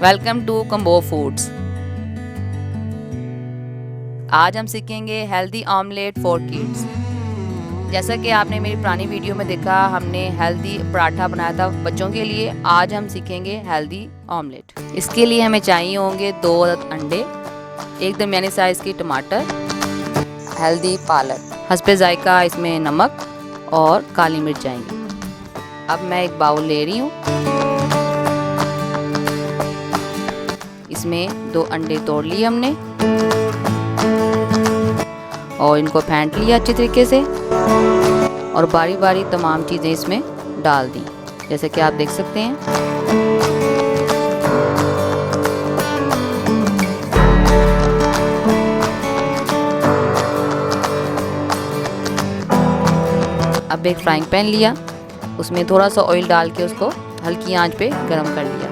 Welcome to combo foods. आज हम सीखेंगे हेल्दी ऑमलेट फॉर किड्स। जैसा कि आपने मेरी पुरानी वीडियो में देखा, हमने हेल्दी पराठा बनाया था बच्चों के लिए। आज हम सीखेंगे हेल्दी ऑमलेट। इसके लिए हमें चाहिए होंगे 2 अंडे, एक दरमियानी साइज़ की टमाटर, हेल्दी पालक, हस्बे जायका इसमें नमक और काली मिर्च जाएंगी। अब मैं एक बाउल ले रही हूँ, इसमें 2 अंडे तोड़ लिए हमने और इनको फेंट लिया अच्छी तरीके से और बारी बारी तमाम चीज़ें इसमें डाल दी, जैसे कि आप देख सकते हैं। अब एक फ्राइंग पैन लिया, उसमें थोड़ा सा ऑयल डाल के उसको हल्की आंच पे गरम कर लिया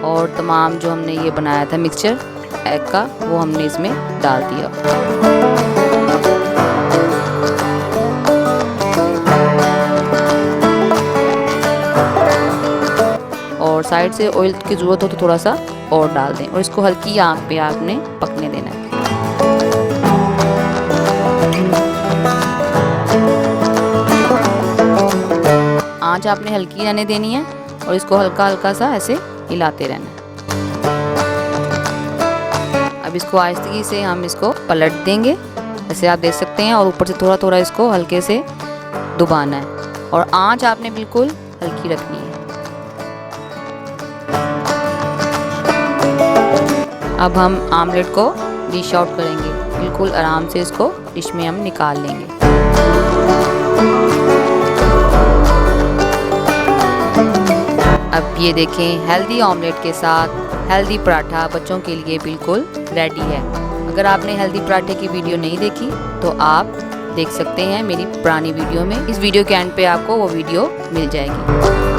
और तमाम जो हमने ये बनाया था मिक्सचर एग का, वो हमने इसमें डाल दिया। और साइड से ऑयल की ज़रूरत हो तो थोड़ा सा और डाल दें और इसको हल्की आंच पे आपने पकने देना है। आंच आपने हल्की रहने देनी है और इसको हल्का हल्का सा ऐसे हिलाते रहना है। अब इसको आहिस्ते से हम इसको पलट देंगे, जैसे आप देख सकते हैं, और ऊपर से थोड़ा थोड़ा इसको हल्के से दबाना है और आंच आपने बिल्कुल हल्की रखनी है। अब हम आमलेट को डिश आउट करेंगे, बिल्कुल आराम से इसको डिश में हम निकाल लेंगे। अब ये देखें, हेल्दी ऑमलेट के साथ हेल्दी पराठा बच्चों के लिए बिल्कुल रेडी है। अगर आपने हेल्दी पराठे की वीडियो नहीं देखी तो आप देख सकते हैं मेरी पुरानी वीडियो में। इस वीडियो के एंड पे आपको वो वीडियो मिल जाएगी।